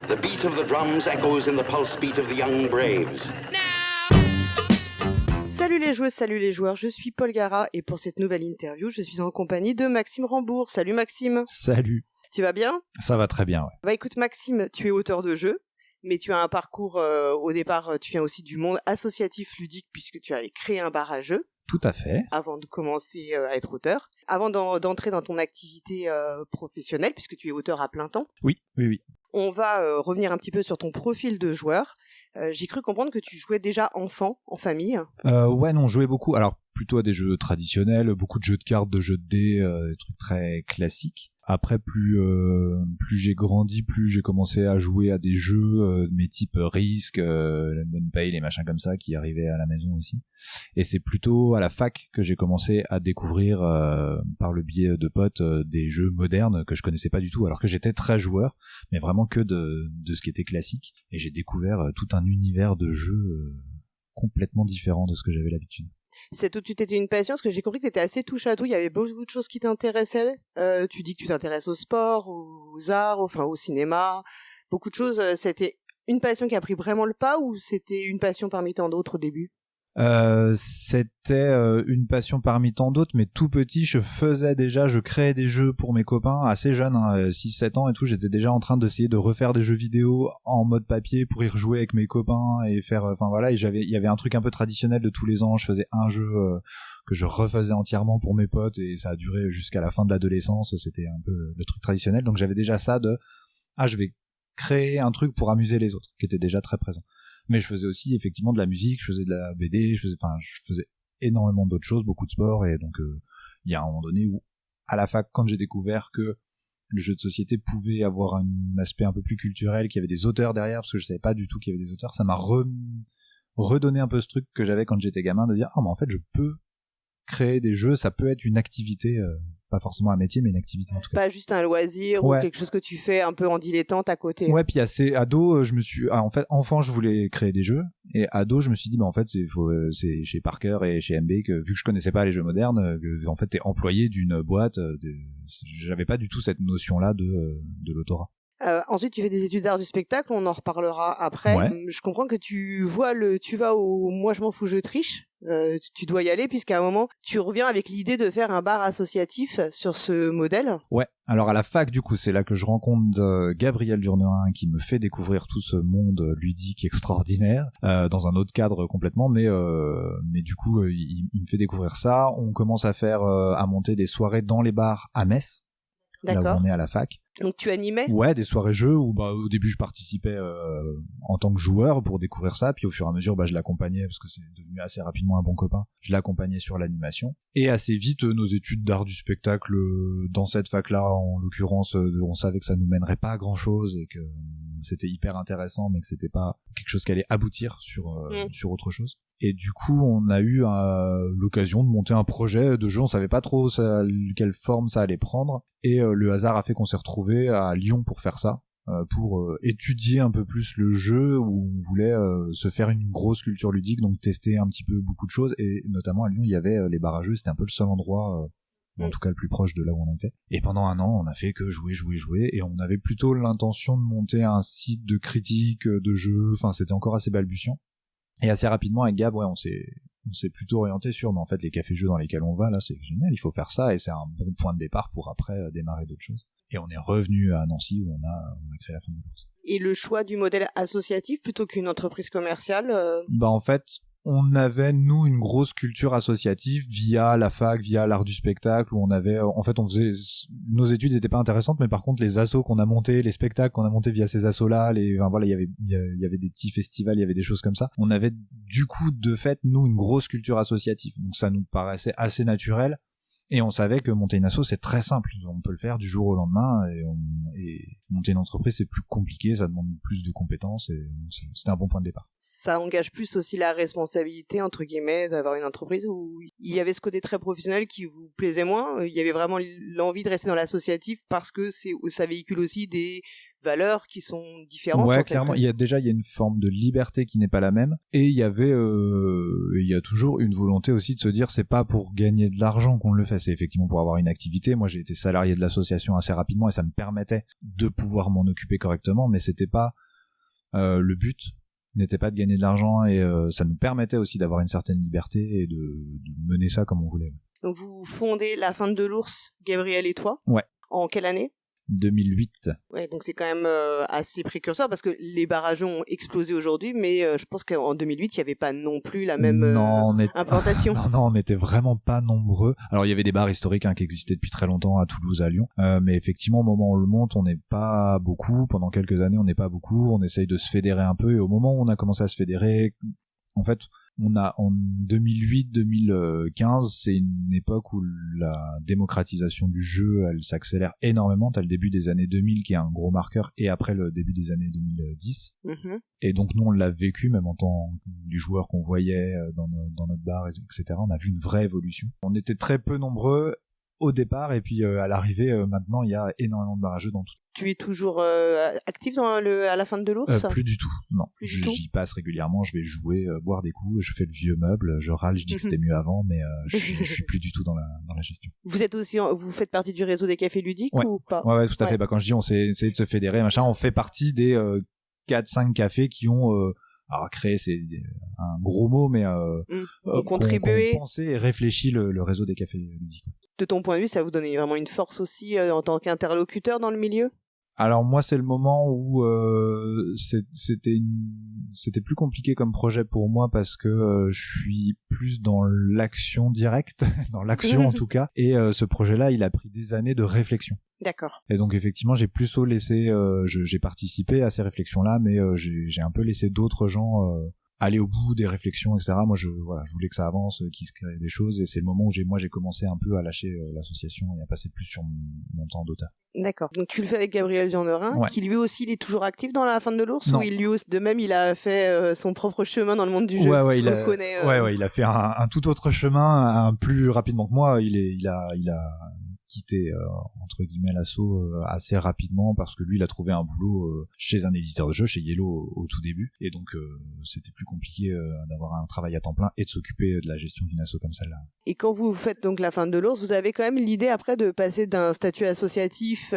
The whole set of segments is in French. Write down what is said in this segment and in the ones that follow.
The beat of the drums echoes in the pulse beat of the young braves. Salut les joueuses, salut les joueurs, je suis Paul Gara et pour cette nouvelle interview, je suis en compagnie de Maxime Rambourg. Salut Maxime. Salut. Tu vas bien ? Ça va très bien, ouais. Bah écoute Maxime, tu es auteur de jeux, mais tu as un parcours, au départ, tu viens aussi du monde associatif ludique puisque tu avais créé un bar à jeux. Tout à fait. Avant de commencer à être auteur. Avant d'entrer dans ton activité professionnelle, puisque tu es auteur à plein temps. Oui. On va revenir un petit peu sur ton profil de joueur. J'ai cru comprendre que tu jouais déjà enfant, en famille. Ouais, non, je jouais beaucoup. Alors, plutôt à des jeux traditionnels, beaucoup de jeux de cartes, de jeux de dés, des trucs très classiques. Après, plus j'ai grandi, plus j'ai commencé à jouer à des jeux, mais type Risk, Lemon Pale et machins comme ça, qui arrivaient à la maison aussi. Et c'est plutôt à la fac que j'ai commencé à découvrir, par le biais de potes, des jeux modernes que je connaissais pas du tout, alors que j'étais très joueur, mais vraiment que de ce qui était classique. Et j'ai découvert tout un univers de jeux complètement différent de ce que j'avais l'habitude. C'est tout de suite été une passion, parce que j'ai compris que tu étais assez touche à tout, il y avait beaucoup de choses qui t'intéressaient. Tu dis que tu t'intéresses au sport, aux arts, au cinéma, beaucoup de choses. C'était une passion qui a pris vraiment le pas ou c'était une passion parmi tant d'autres au début ? C'était une passion parmi tant d'autres, mais tout petit, je créais des jeux pour mes copains, assez jeunes, 6-7 ans et tout, j'étais déjà en train d'essayer de refaire des jeux vidéo en mode papier pour y rejouer avec mes copains et faire, et il y avait un truc un peu traditionnel de tous les ans, je faisais un jeu que je refaisais entièrement pour mes potes et ça a duré jusqu'à la fin de l'adolescence, c'était un peu le truc traditionnel, donc j'avais déjà ça je vais créer un truc pour amuser les autres, qui était déjà très présent. Mais je faisais aussi effectivement de la musique, je faisais de la BD, je faisais énormément d'autres choses, beaucoup de sport, et donc il y a un moment donné où, à la fac, quand j'ai découvert que le jeu de société pouvait avoir un aspect un peu plus culturel, qu'il y avait des auteurs derrière, parce que je savais pas du tout qu'il y avait des auteurs, ça m'a redonné un peu ce truc que j'avais quand j'étais gamin, de dire, mais en fait je peux créer des jeux, ça peut être une activité, pas forcément un métier, mais une activité en tout cas. Pas juste un loisir ou quelque chose que tu fais un peu en dilettante à côté. Ouais, puis assez ado, en fait, enfant, je voulais créer des jeux, et ado, je me suis dit, en fait, c'est chez Parker et chez MB que, vu que je connaissais pas les jeux modernes, en fait, t'es employé d'une boîte, j'avais pas du tout cette notion-là de l'autorat. Ensuite, tu fais des études d'art du spectacle, on en reparlera après. Ouais. Je comprends que tu vas au Moi je m'en fous, je triche. Tu dois y aller puisqu'à un moment, tu reviens avec l'idée de faire un bar associatif sur ce modèle. Ouais. Alors à la fac, du coup, c'est là que je rencontre Gabriel Durnerin qui me fait découvrir tout ce monde ludique extraordinaire, dans un autre cadre complètement, mais du coup, il me fait découvrir ça. On commence à monter des soirées dans les bars à Metz. D'accord. Là où on est à la fac. Donc tu animais ? Ouais, des soirées jeux où au début je participais en tant que joueur pour découvrir ça, puis au fur et à mesure je l'accompagnais parce que c'est devenu assez rapidement un bon copain. Je l'accompagnais sur l'animation et assez vite nos études d'art du spectacle dans cette fac-là en l'occurrence, on savait que ça nous mènerait pas à grand-chose et que c'était hyper intéressant mais que c'était pas quelque chose qui allait aboutir sur autre chose. Et du coup, on a eu l'occasion de monter un projet de jeu. On savait pas trop quelle forme ça allait prendre. Et le hasard a fait qu'on s'est retrouvés à Lyon pour faire ça, pour étudier un peu plus le jeu, où on voulait se faire une grosse culture ludique, donc tester un petit peu beaucoup de choses. Et notamment à Lyon, il y avait les bars à jeux. C'était un peu le seul endroit, en tout cas le plus proche de là où on était. Et pendant un an, on a fait que jouer. Et on avait plutôt l'intention de monter un site de critique de jeux. Enfin, c'était encore assez balbutiant. Et assez rapidement avec Gab, on s'est plutôt orienté sur, mais en fait les cafés-jeux dans lesquels on va là, c'est génial, il faut faire ça et c'est un bon point de départ pour après démarrer d'autres choses. Et on est revenu à Nancy où on a créé la Ferme de l'Ours. Et le choix du modèle associatif plutôt qu'une entreprise commerciale En fait, on avait nous une grosse culture associative via la fac, via l'art du spectacle, où nos études n'étaient pas intéressantes, mais par contre les assos qu'on a montés, les spectacles qu'on a montés via ces assos-là, il y avait des petits festivals, il y avait des choses comme ça. On avait du coup de fait nous une grosse culture associative, donc ça nous paraissait assez naturel. Et on savait que monter une asso c'est très simple, on peut le faire du jour au lendemain, et monter une entreprise c'est plus compliqué, ça demande plus de compétences, et c'était un bon point de départ. Ça engage plus aussi la responsabilité entre guillemets d'avoir une entreprise où il y avait ce côté très professionnel qui vous plaisait moins, il y avait vraiment l'envie de rester dans l'associatif parce que ça véhicule aussi des valeurs qui sont différentes. Ouais, en fait. clairement. Il y a une forme de liberté qui n'est pas la même. Et il y a toujours une volonté aussi de se dire, c'est pas pour gagner de l'argent qu'on le fait, c'est effectivement pour avoir une activité. Moi, j'ai été salarié de l'association assez rapidement et ça me permettait de pouvoir m'en occuper correctement, mais c'était pas, le but n'était pas de gagner de l'argent et ça nous permettait aussi d'avoir une certaine liberté et de mener ça comme on voulait. Donc vous fondez La Fin de l'Ours, Gabriel et toi. Ouais. En quelle année ? 2008. Ouais, donc c'est quand même assez précurseur parce que les barrages ont explosé aujourd'hui, mais je pense qu'en 2008, il n'y avait pas non plus la même implantation. Non, on n'était vraiment pas nombreux. Alors il y avait des bars historiques qui existaient depuis très longtemps à Toulouse, à Lyon, mais effectivement au moment où on le monte, on n'est pas beaucoup. Pendant quelques années, on n'est pas beaucoup. On essaye de se fédérer un peu et au moment où on a commencé à se fédérer, en fait, on a en 2008-2015, c'est une époque où la démocratisation du jeu, elle s'accélère énormément. T'as le début des années 2000 qui est un gros marqueur et après le début des années 2010. Mm-hmm. Et donc nous on l'a vécu même en tant que joueurs qu'on voyait dans notre bar, etc. On a vu une vraie évolution. On était très peu nombreux au départ et puis à l'arrivée maintenant il y a énormément de barrageux dans tout. Tu es toujours actif à La Fin de l'Ours ? Plus du tout, non. J'y passe régulièrement, je vais jouer, boire des coups, je fais le vieux meuble, je râle, je dis que c'était mieux avant, mais je suis plus du tout dans la gestion. Vous êtes aussi, vous faites partie du réseau des cafés ludiques ou pas ? Ouais, tout à fait. Bah, quand je dis on s'est essayé de se fédérer, machin, on fait partie des 4-5 cafés qui ont alors créé, c'est un gros mot, mais contribué, qu'on pensé et réfléchi le réseau des cafés ludiques. De ton point de vue, ça vous donnait vraiment une force aussi en tant qu'interlocuteur dans le milieu ? Alors moi, c'est le moment où c'était plus compliqué comme projet pour moi parce que je suis plus dans l'action directe, dans l'action en tout cas, et ce projet-là, il a pris des années de réflexion. D'accord. Et donc effectivement, j'ai plus laissé, j'ai participé à ces réflexions-là, mais j'ai un peu laissé d'autres gens aller au bout des réflexions, etc. Moi, je voulais que ça avance, qu'il se crée des choses, et c'est le moment où j'ai commencé un peu à lâcher l'association et à passer plus sur mon temps d'auteur. D'accord. Donc tu le fais avec Gabriel Vianderin, qui lui aussi il est toujours actif dans La Fin de l'Ours, ou lui aussi, de même il a fait son propre chemin dans le monde du jeu. Ouais, il a fait un tout autre chemin, plus rapidement que moi. Il a quitté entre guillemets l'assaut assez rapidement parce que lui il a trouvé un boulot chez un éditeur de jeux, chez Yellow au tout début, et donc c'était plus compliqué d'avoir un travail à temps plein et de s'occuper de la gestion d'une asso comme celle-là. Et quand vous faites donc La Fin de l'Ours, vous avez quand même l'idée après de passer d'un statut associatif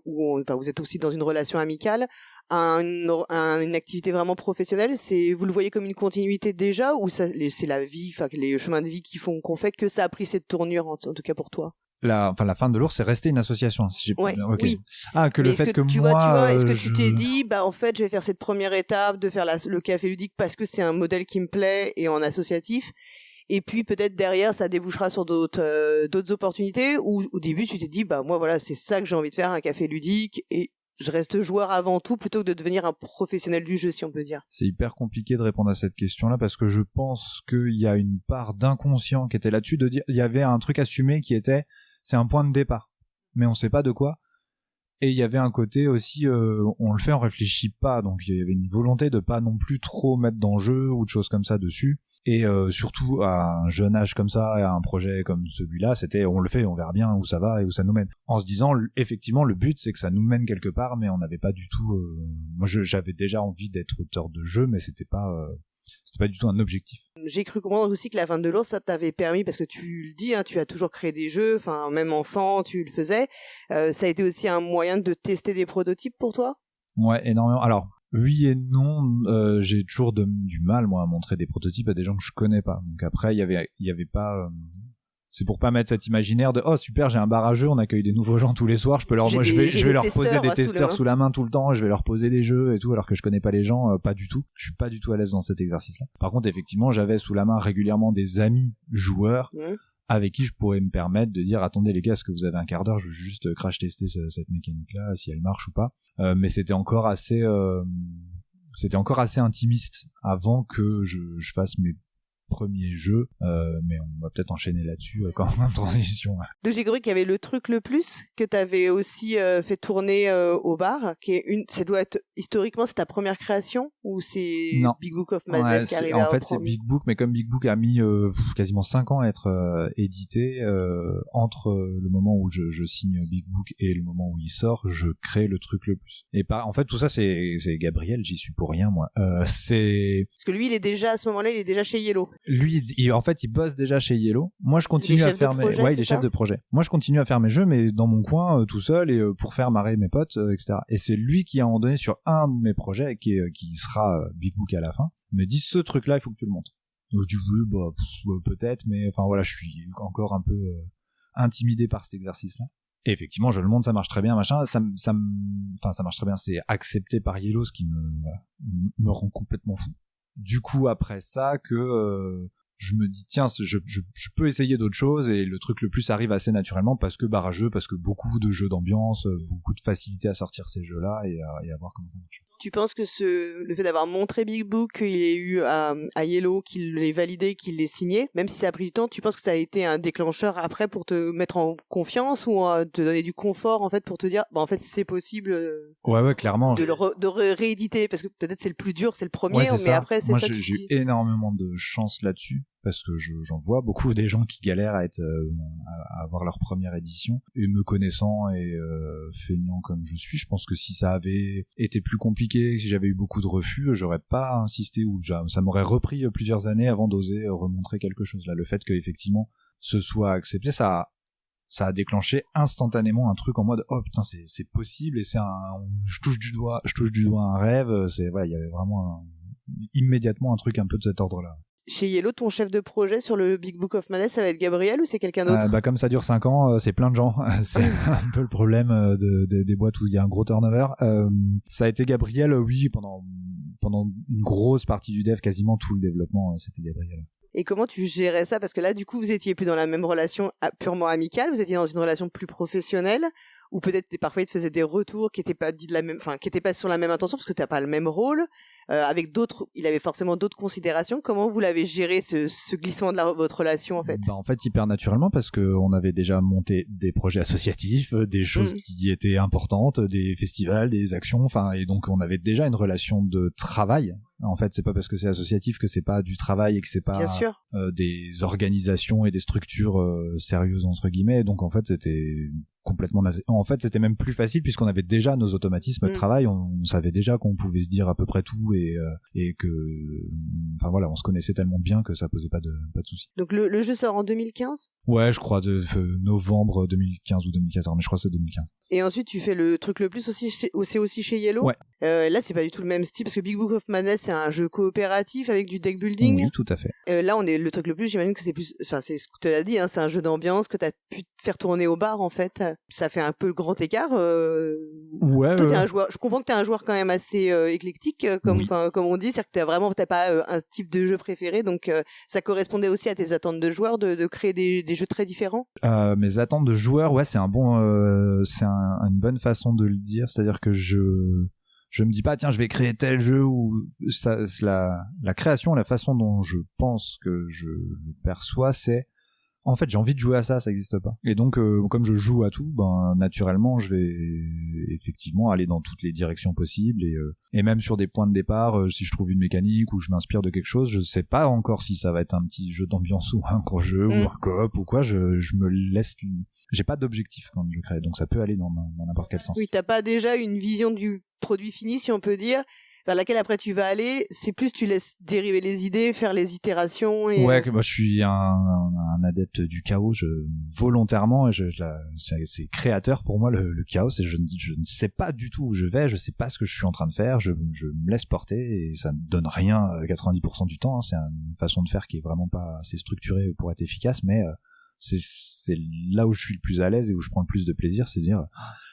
où vous êtes aussi dans une relation amicale à une activité vraiment professionnelle. Vous le voyez comme une continuité déjà, ou c'est la vie, les chemins de vie qu'on fait que ça a pris cette tournure en tout cas pour toi? La Fin de l'Ours, c'est resté une association. Si j'ai... Ouais, okay. Oui. Ah, que le fait que tu moi... vois, est-ce que tu t'es dit, en fait, je vais faire cette première étape de faire le café ludique parce que c'est un modèle qui me plaît et en associatif, et puis peut-être derrière, ça débouchera sur d'autres opportunités, ou au début, tu t'es dit, moi, voilà, c'est ça que j'ai envie de faire, un café ludique, et je reste joueur avant tout plutôt que de devenir un professionnel du jeu, si on peut dire. C'est hyper compliqué de répondre à cette question-là parce que je pense qu'il y a une part d'inconscient qui était là-dessus, de dire, il y avait un truc assumé qui était, c'est un point de départ, mais on sait pas de quoi. Et il y avait un côté aussi, on le fait, on réfléchit pas, donc il y avait une volonté de pas non plus trop mettre d'enjeux ou de choses comme ça dessus. Et surtout à un jeune âge comme ça, à un projet comme celui-là, c'était on le fait, on verra bien où ça va et où ça nous mène. En se disant, effectivement, le but c'est que ça nous mène quelque part, mais on n'avait pas du tout. Moi, j'avais déjà envie d'être auteur de jeu, mais c'était pas du tout un objectif. J'ai cru comprendre aussi que La Fin de l'Ours, ça t'avait permis, parce que tu le dis, tu as toujours créé des jeux, même enfant, tu le faisais. Ça a été aussi un moyen de tester des prototypes pour toi ? Ouais, énormément. Alors, oui et non, j'ai toujours du mal, moi, à montrer des prototypes à des gens que je connais pas. Donc après, il y avait pas... c'est pour pas mettre cet imaginaire de oh super, j'ai un bar à jeux, on accueille des nouveaux gens tous les soirs, je vais leur poser des testeurs sous la main tout le temps, je vais leur poser des jeux et tout, alors que je connais pas les gens, pas du tout. Je suis pas du tout à l'aise dans cet exercice-là. Par contre, effectivement, j'avais sous la main régulièrement des amis joueurs avec qui je pourrais me permettre de dire attendez les gars, est-ce que vous avez un quart d'heure, je veux juste crash tester cette mécanique-là, si elle marche ou pas. Mais c'était encore assez intimiste avant que je fasse mes premiers jeux, mais on va peut-être enchaîner là-dessus quand même en transition. Donc j'ai compris qu'il y avait le truc le plus que t'avais aussi fait tourner au bar, qui est ça doit être historiquement c'est ta première création ou c'est Non. Big Book of Madness qui arrive en fait c'est Big Book, mais comme Big Book a mis quasiment 5 ans à être édité, entre le moment où je signe Big Book et le moment où il sort, je crée le truc le plus. Et en fait tout ça c'est Gabriel, j'y suis pour rien moi. C'est parce que lui il est déjà à ce moment-là, il est déjà chez Yellow. Lui en fait il bosse déjà chez Yellow. Moi je continue à faire il est chef de projet. Moi je continue à faire mes jeux mais dans mon coin tout seul et pour faire marrer mes potes etc. Et c'est lui qui à un moment donné sur un de mes projets qui sera Big Book à la fin me dit ce truc là il faut que tu le montes. Donc je dis oui peut-être, mais enfin voilà, je suis encore un peu intimidé par cet exercice là. Et effectivement je le monte, ça marche très bien machin, ça marche très bien, c'est accepté par Yellow, ce qui me rend complètement fou. Du coup après ça que je me dis tiens je peux essayer d'autres choses, et le truc le plus arrive assez naturellement parce que barrageux, parce que beaucoup de jeux d'ambiance, beaucoup de facilité à sortir ces jeux là et à voir comment ça marche. Tu penses que le fait d'avoir montré Big Book, qu'il ait eu à Yellow, qu'il l'ait validé, qu'il l'ait signé, même si ça a pris du temps, tu penses que ça a été un déclencheur après pour te mettre en confiance ou te donner du confort en fait pour te dire en fait c'est possible ouais clairement de rééditer, parce que peut-être c'est le plus dur, c'est le premier, ouais, mais après c'est moi, ça. Moi j'ai eu énormément de chance là-dessus parce que j'en vois beaucoup des gens qui galèrent à avoir leur première édition, et me connaissant et feignant comme je suis, je pense que si ça avait été plus compliqué, si j'avais eu beaucoup de refus, j'aurais pas insisté, ou ça m'aurait repris plusieurs années avant d'oser remontrer quelque chose. Là, le fait que effectivement ce soit accepté, ça a déclenché instantanément un truc en mode oh putain c'est possible, et je touche du doigt un rêve. Il y avait vraiment immédiatement un truc un peu de cet ordre-là. Chez Yellow, ton chef de projet sur le Big Book of Madness, ça va être Gabriel ou c'est quelqu'un d'autre? Comme ça dure 5 ans, c'est plein de gens. C'est un peu le problème des boîtes où il y a un gros turnover. Ça a été Gabriel, oui, pendant une grosse partie du dev, quasiment tout le développement, c'était Gabriel. Et comment tu gérais ça? Parce que là, du coup, vous étiez plus dans la même relation purement amicale, vous étiez dans une relation plus professionnelle, ou peut-être parfois il te faisait des retours qui étaient pas dit de la même, enfin qui étaient pas sur la même intention parce que t'as pas le même rôle, avec d'autres, il avait forcément d'autres considérations. Comment vous l'avez géré ce glissement de votre relation en fait? En fait hyper naturellement, parce que on avait déjà monté des projets associatifs, des choses qui étaient importantes, des festivals, des actions, enfin, et donc on avait déjà une relation de travail. En fait, c'est pas parce que c'est associatif que c'est pas du travail et que c'est pas des organisations et des structures sérieuses entre guillemets. Donc en fait, c'était complètement en fait c'était même plus facile puisqu'on avait déjà nos automatismes de travail, on savait déjà qu'on pouvait se dire à peu près tout, et que enfin voilà, on se connaissait tellement bien que ça posait pas de soucis. Donc le jeu sort en 2015? Ouais, je crois novembre 2015 ou 2014, mais je crois que c'est 2015. Et ensuite tu fais le truc le plus aussi, c'est aussi chez Yellow? Ouais. Là c'est pas du tout le même style parce que Big Book of Madness c'est un jeu coopératif avec du deck building. Oui, tout à fait. Là on est le truc le plus, j'imagine que c'est plus, enfin c'est ce que tu as dit, hein, c'est un jeu d'ambiance que t'as pu faire tourner au bar en fait. Ça fait un peu le grand écart. Ouais. Toi t'es un joueur, je comprends que t'es un joueur quand même assez éclectique, comme on dit, c'est-à-dire que t'as pas un type de jeu préféré, donc ça correspondait aussi à tes attentes de joueur de créer des jeux très différents. Mes attentes de joueur, ouais, c'est une bonne façon de le dire, c'est-à-dire que je me dis pas tiens je vais créer tel jeu, ou la création, la façon dont je pense que je le perçois, c'est en fait j'ai envie de jouer à ça existe pas, et donc comme je joue à tout, naturellement je vais effectivement aller dans toutes les directions possibles, et même sur des points de départ, si je trouve une mécanique ou je m'inspire de quelque chose, je sais pas encore si ça va être un petit jeu d'ambiance ou un gros jeu ou un coop ou quoi, je me laisse, j'ai pas d'objectif quand je crée, donc ça peut aller dans n'importe quel sens. Oui, t'as pas déjà une vision du produit fini, si on peut dire, vers laquelle après tu vas aller, c'est plus tu laisses dériver les idées, faire les itérations et... Ouais, que moi je suis un adepte du chaos, volontairement, et c'est créateur pour moi le chaos, et je ne sais pas du tout où je vais, je sais pas ce que je suis en train de faire, je me laisse porter, et ça ne donne rien 90% du temps, hein, c'est une façon de faire qui est vraiment pas assez structurée pour être efficace, mais c'est là où je suis le plus à l'aise et où je prends le plus de plaisir, c'est de dire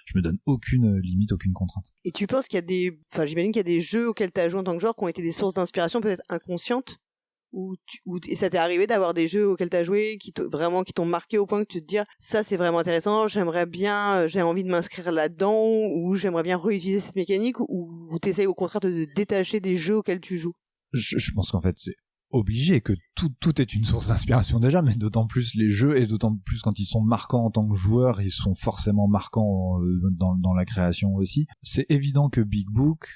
je me donne aucune limite, aucune contrainte. Et tu penses qu'il y a j'imagine qu'il y a des jeux auxquels tu as joué en tant que joueur qui ont été des sources d'inspiration peut-être inconscientes, et ça t'est arrivé d'avoir des jeux auxquels tu as joué qui t'ont marqué au point que tu te dis ça c'est vraiment intéressant, j'ai envie de m'inscrire là-dedans, ou j'aimerais bien réutiliser cette mécanique, ou t'essayes au contraire de te détacher des jeux auxquels tu joues? Je pense qu'en fait obligé, que tout est une source d'inspiration déjà, mais d'autant plus les jeux, et d'autant plus quand ils sont marquants en tant que joueurs, ils sont forcément marquants dans la création aussi. C'est évident que Big Book,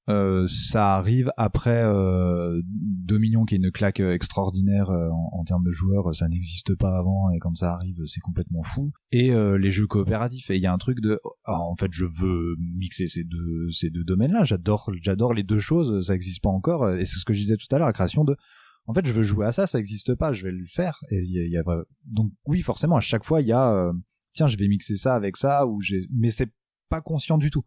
ça arrive après Dominion, qui est une claque extraordinaire en termes de joueurs, ça n'existe pas avant, et quand ça arrive c'est complètement fou. Et les jeux coopératifs, et il y a un truc de en fait je veux mixer ces deux domaines-là, j'adore les deux choses, ça n'existe pas encore, et c'est ce que je disais tout à l'heure, la création de en fait je veux jouer à ça n'existe pas, je vais le faire, et il y a donc oui forcément à chaque fois il y a tiens je vais mixer ça avec ça, mais c'est pas conscient du tout.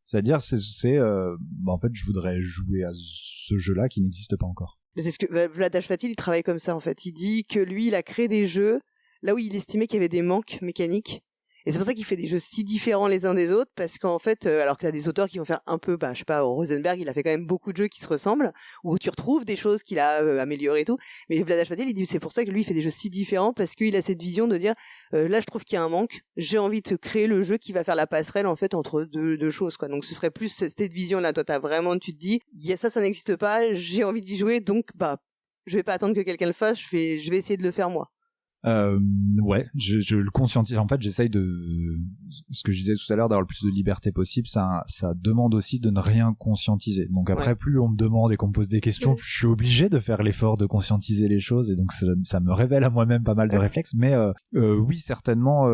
C'est-à-dire, en fait, je voudrais jouer à ce jeu-là qui n'existe pas encore. Mais c'est ce que Vlad Ashfatil, il travaille comme ça, en fait. Il dit que lui, il a créé des jeux là où il estimait qu'il y avait des manques mécaniques. Et c'est pour ça qu'il fait des jeux si différents les uns des autres, parce qu'en fait, alors qu'il y a des auteurs qui vont faire un peu, je sais pas, Rosenberg, il a fait quand même beaucoup de jeux qui se ressemblent, où tu retrouves des choses qu'il a améliorées et tout. Mais Vlad Ashfatil, il dit c'est pour ça que lui, il fait des jeux si différents, parce qu'il a cette vision de dire, là, je trouve qu'il y a un manque, j'ai envie de créer le jeu qui va faire la passerelle, en fait, entre deux choses, quoi. Donc, ce serait plus cette vision-là. Toi, tu te dis, ça n'existe pas, j'ai envie d'y jouer, donc, je vais pas attendre que quelqu'un le fasse, je vais essayer de le faire moi. Ouais, je le conscientise. En fait, j'essaye de, ce que je disais tout à l'heure, d'avoir le plus de liberté possible. Ça demande aussi de ne rien conscientiser. Donc après, plus on me demande et qu'on me pose des questions, plus je suis obligé de faire l'effort de conscientiser les choses. Et donc ça me révèle à moi-même pas mal de réflexes. Mais oui, certainement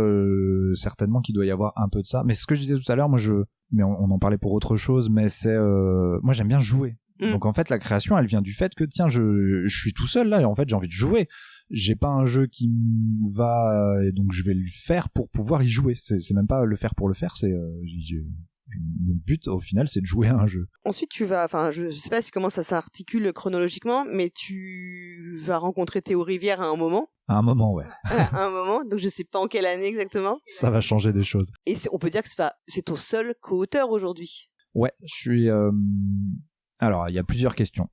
qu'il doit y avoir un peu de ça. Mais ce que je disais tout à l'heure, mais on en parlait pour autre chose. Mais c'est, moi j'aime bien jouer. Donc en fait, la création, elle vient du fait que tiens, je suis tout seul là, et en fait, j'ai envie de jouer. J'ai pas un jeu qui me va, et donc je vais le faire pour pouvoir y jouer. C'est même pas le faire pour le faire, c'est mon but au final, c'est de jouer à un jeu. Ensuite, je sais pas comment ça s'articule chronologiquement, mais tu vas rencontrer Théo Rivière à un moment. À un moment, ouais. À un moment, donc je sais pas en quelle année exactement. Ça va changer des choses. Et on peut dire que c'est ton seul co-auteur aujourd'hui. Ouais, je suis. Alors, il y a plusieurs questions.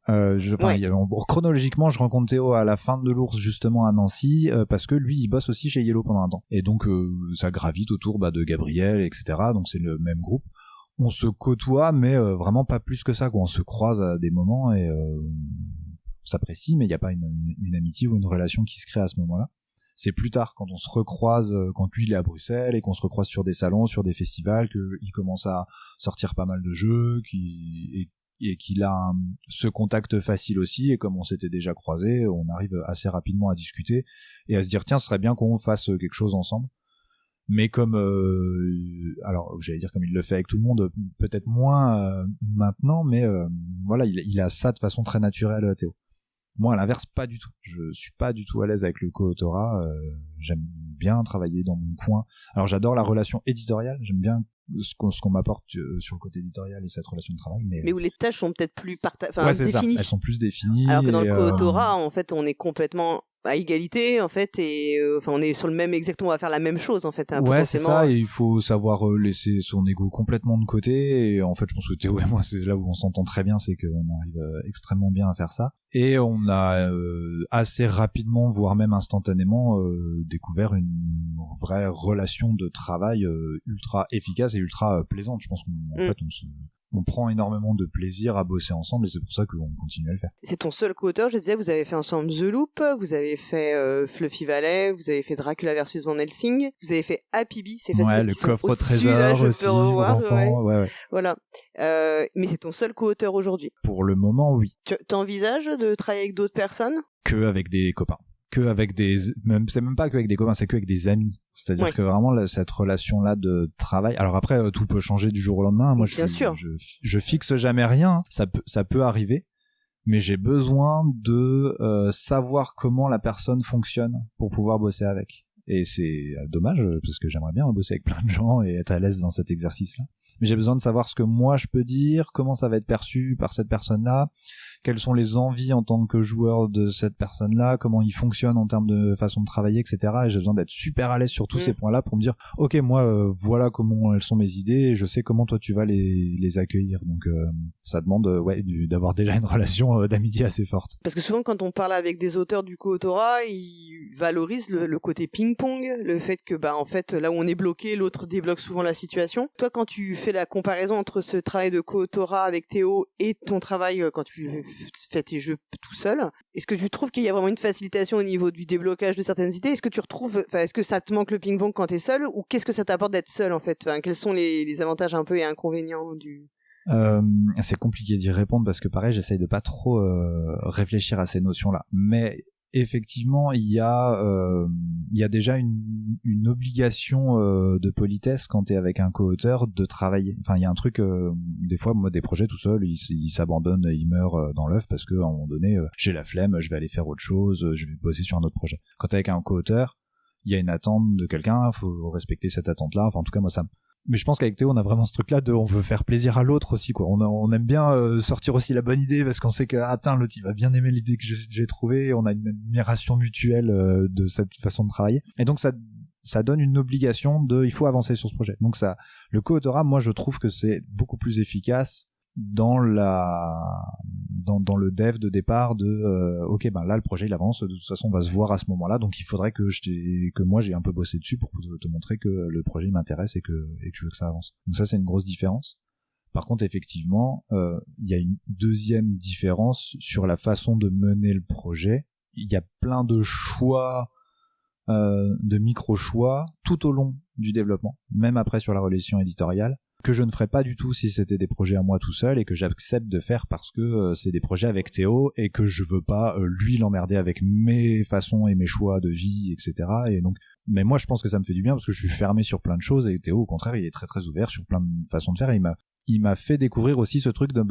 Chronologiquement, je rencontre Théo à la fin de l'ours, justement, à Nancy, parce que lui, il bosse aussi chez Yellow pendant un temps. Et donc, ça gravite autour de Gabriel, etc. Donc, c'est le même groupe. On se côtoie, mais vraiment pas plus que ça, quoi. On se croise à des moments et on s'apprécie, mais il n'y a pas une amitié ou une relation qui se crée à ce moment-là. C'est plus tard, quand on se recroise, quand lui il est à Bruxelles et qu'on se recroise sur des salons, sur des festivals, qu'il commence à sortir pas mal de jeux, et qu'il a ce contact facile aussi, et comme on s'était déjà croisés, on arrive assez rapidement à discuter et à se dire tiens, ce serait bien qu'on fasse quelque chose ensemble. Mais comme alors j'allais dire comme il le fait avec tout le monde, peut-être moins maintenant, mais voilà, il a ça de façon très naturelle, Théo. Moi, à l'inverse, pas du tout. Je suis pas du tout à l'aise avec le co-autorat. J'aime bien travailler dans mon coin. Alors, j'adore la relation éditoriale. J'aime bien ce qu'on m'apporte sur le côté éditorial et cette relation de travail. Mais où les tâches sont peut-être plus c'est définies. Ça. Elles sont plus définies. Alors que dans le co-autorat, en fait, on est complètement à égalité, en fait, et on est sur le même, exactement, on va faire la même chose, en fait. Ouais, c'est ça, et il faut savoir laisser son ego complètement de côté, et en fait, je pense que Théo et moi, c'est là où on s'entend très bien, c'est qu'on arrive extrêmement bien à faire ça. Et on a assez rapidement, voire même instantanément, découvert une vraie relation de travail ultra efficace et ultra plaisante. Je pense qu'en fait, on prend énormément de plaisir à bosser ensemble, et c'est pour ça qu'on continue à le faire. C'est ton seul co-auteur, je disais, vous avez fait ensemble The Loop, vous avez fait Fluffy Valley, vous avez fait Dracula versus Van Helsing, vous avez fait Happy Bee, c'est facile. Ouais, le coffre au trésor là, aussi, pour enfants, ouais. Voilà. Mais c'est ton seul co-auteur aujourd'hui. Pour le moment, oui. Tu envisages de travailler avec d'autres personnes? Que avec des copains. C'est même pas qu'avec des copains, c'est qu'avec des amis. C'est-à-dire que vraiment cette relation-là de travail. Alors après, tout peut changer du jour au lendemain. Moi, je fixe jamais rien. Ça peut arriver, mais j'ai besoin de savoir comment la personne fonctionne pour pouvoir bosser avec. Et c'est dommage parce que j'aimerais bien bosser avec plein de gens et être à l'aise dans cet exercice-là. Mais j'ai besoin de savoir ce que moi je peux dire, comment ça va être perçu par cette personne-là, quelles sont les envies en tant que joueur de cette personne-là, comment il fonctionne en termes de façon de travailler, etc. Et j'ai besoin d'être super à l'aise sur tous ces points-là pour me dire, ok, moi, voilà comment elles sont mes idées, et je sais comment toi tu vas les accueillir. Donc ça demande d'avoir déjà une relation d'amitié assez forte. Parce que souvent quand on parle avec des auteurs du co-autorat, tu valorises le côté ping-pong, le fait que en fait là où on est bloqué, l'autre débloque souvent la situation. Toi, quand tu fais la comparaison entre ce travail de co-autorat avec Théo et ton travail quand tu fais tes jeux tout seul, est-ce que tu trouves qu'il y a vraiment une facilitation au niveau du déblocage de certaines idées? Est-ce que tu retrouves, est-ce que ça te manque le ping-pong quand t'es seul, ou qu'est-ce que ça t'apporte d'être seul en fait? Quels sont les avantages un peu et inconvénients du... C'est compliqué d'y répondre parce que pareil, j'essaye de pas trop réfléchir à ces notions-là. Mais effectivement, il y a déjà une obligation de politesse quand t'es avec un co-auteur de travailler. Enfin, il y a un truc, des fois, moi, des projets tout seul, ils s'abandonnent, ils meurent dans l'œuf parce que à un moment donné, j'ai la flemme, je vais aller faire autre chose, je vais bosser sur un autre projet. Quand t'es avec un co-auteur, il y a une attente de quelqu'un, faut respecter cette attente-là. Enfin, en tout cas, moi, mais je pense qu'avec Théo, on a vraiment ce truc-là on veut faire plaisir à l'autre aussi, quoi. On aime bien sortir aussi la bonne idée parce qu'on sait que, l'autre, il va bien aimer l'idée que j'ai trouvée. On a une admiration mutuelle de cette façon de travailler. Et donc, ça donne une obligation il faut avancer sur ce projet. Donc le co-autorat, moi, je trouve que c'est beaucoup plus efficace dans le dev de départ ok, là le projet il avance, de toute façon on va se voir à ce moment-là, donc il faudrait que moi j'ai un peu bossé dessus pour te montrer que le projet m'intéresse et que je veux que ça avance. Donc ça, c'est une grosse différence. Par contre, effectivement, il y a une deuxième différence sur la façon de mener le projet. Il y a plein de choix, de micro-choix tout au long du développement, même après sur la relation éditoriale, que je ne ferais pas du tout si c'était des projets à moi tout seul et que j'accepte de faire parce que c'est des projets avec Théo et que je veux pas lui l'emmerder avec mes façons et mes choix de vie, etc. Et donc, mais moi je pense que ça me fait du bien parce que je suis fermé sur plein de choses et Théo au contraire il est très très ouvert sur plein de façons de faire et il m'a fait découvrir aussi ce truc de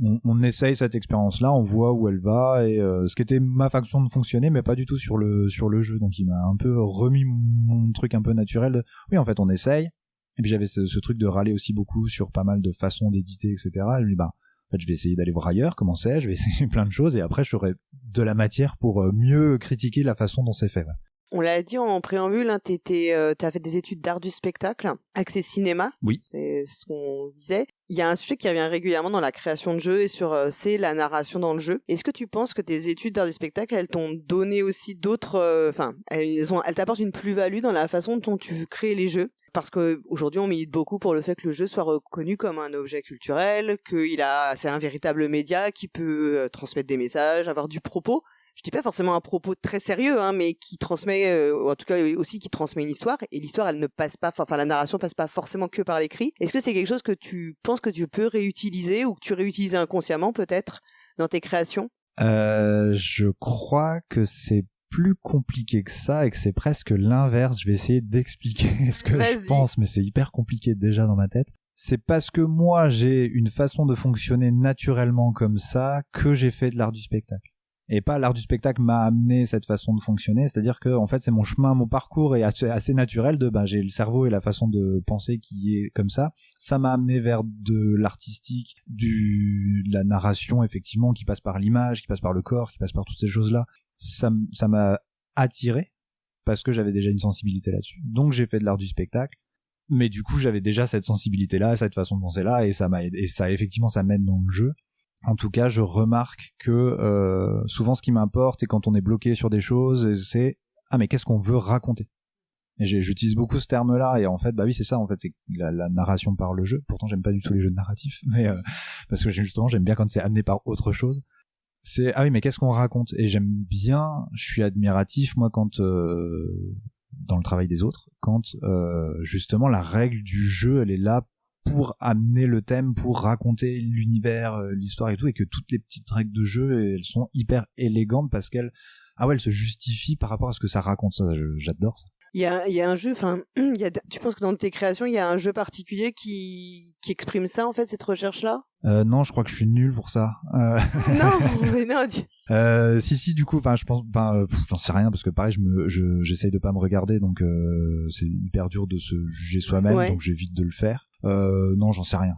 on essaye cette expérience-là, on voit où elle va et ce qui était ma façon de fonctionner mais pas du tout sur le jeu. Donc il m'a un peu remis mon truc un peu naturel de oui en fait on essaye. Et puis j'avais ce truc de râler aussi beaucoup sur pas mal de façons d'éditer, etc. Et je me dis, en fait, je vais essayer d'aller voir ailleurs comment c'est, je vais essayer plein de choses, et après, j'aurai de la matière pour mieux critiquer la façon dont c'est fait. Ouais. On l'a dit en préambule, t'as fait des études d'art du spectacle, accès cinéma. Oui. C'est ce qu'on se disait. Il y a un sujet qui revient régulièrement dans la création de jeux et c'est la narration dans le jeu. Est-ce que tu penses que tes études d'art du spectacle, elles t'ont donné aussi d'autres, elles t'apportent une plus-value dans la façon dont tu veux créer les jeux? Parce que aujourd'hui on milite beaucoup pour le fait que le jeu soit reconnu comme un objet culturel, c'est un véritable média qui peut transmettre des messages, avoir du propos. Je dis pas forcément un propos très sérieux, mais qui transmet, ou en tout cas aussi qui transmet une histoire. Et l'histoire, elle ne passe pas, la narration passe pas forcément que par l'écrit. Est-ce que c'est quelque chose que tu penses que tu peux réutiliser ou que tu réutilises inconsciemment peut-être dans tes créations? Je crois que c'est plus compliqué que ça et que c'est presque l'inverse. Je vais essayer d'expliquer ce que je pense, mais c'est hyper compliqué déjà dans ma tête. C'est parce que moi j'ai une façon de fonctionner naturellement comme ça que j'ai fait de l'art du spectacle. Et pas l'art du spectacle m'a amené cette façon de fonctionner, c'est-à-dire que en fait c'est mon chemin, mon parcours est assez naturel j'ai le cerveau et la façon de penser qui est comme ça. Ça m'a amené vers de l'artistique, de la narration effectivement qui passe par l'image, qui passe par le corps, qui passe par toutes ces choses-là. Ça m'a attiré parce que j'avais déjà une sensibilité là-dessus. Donc j'ai fait de l'art du spectacle, mais du coup j'avais déjà cette sensibilité-là, cette façon de penser-là, et ça effectivement ça m'aide dans le jeu. En tout cas, je remarque que souvent ce qui m'importe et quand on est bloqué sur des choses, c'est mais qu'est-ce qu'on veut raconter. Et j'utilise beaucoup ce terme-là et en fait oui c'est ça en fait, c'est la narration par le jeu. Pourtant j'aime pas du tout les jeux narratifs, mais parce que justement j'aime bien quand c'est amené par autre chose. C'est mais qu'est-ce qu'on raconte. Et j'aime bien, je suis admiratif moi quand dans le travail des autres, quand justement la règle du jeu elle est là pour amener le thème, pour raconter l'univers, l'histoire et tout, et que toutes les petites règles de jeu elles sont hyper élégantes parce qu'elles elles se justifient par rapport à ce que ça raconte. Ça j'adore ça. Il y a un jeu, tu penses que dans tes créations, il y a un jeu particulier qui exprime ça, en fait, cette recherche-là? Non, je crois que je suis nul pour ça. Non, mais non. Si, du coup, je pense, j'en sais rien parce que pareil, j'essaye de pas me regarder, donc c'est hyper dur de se juger soi-même, donc j'évite de le faire. Non, j'en sais rien.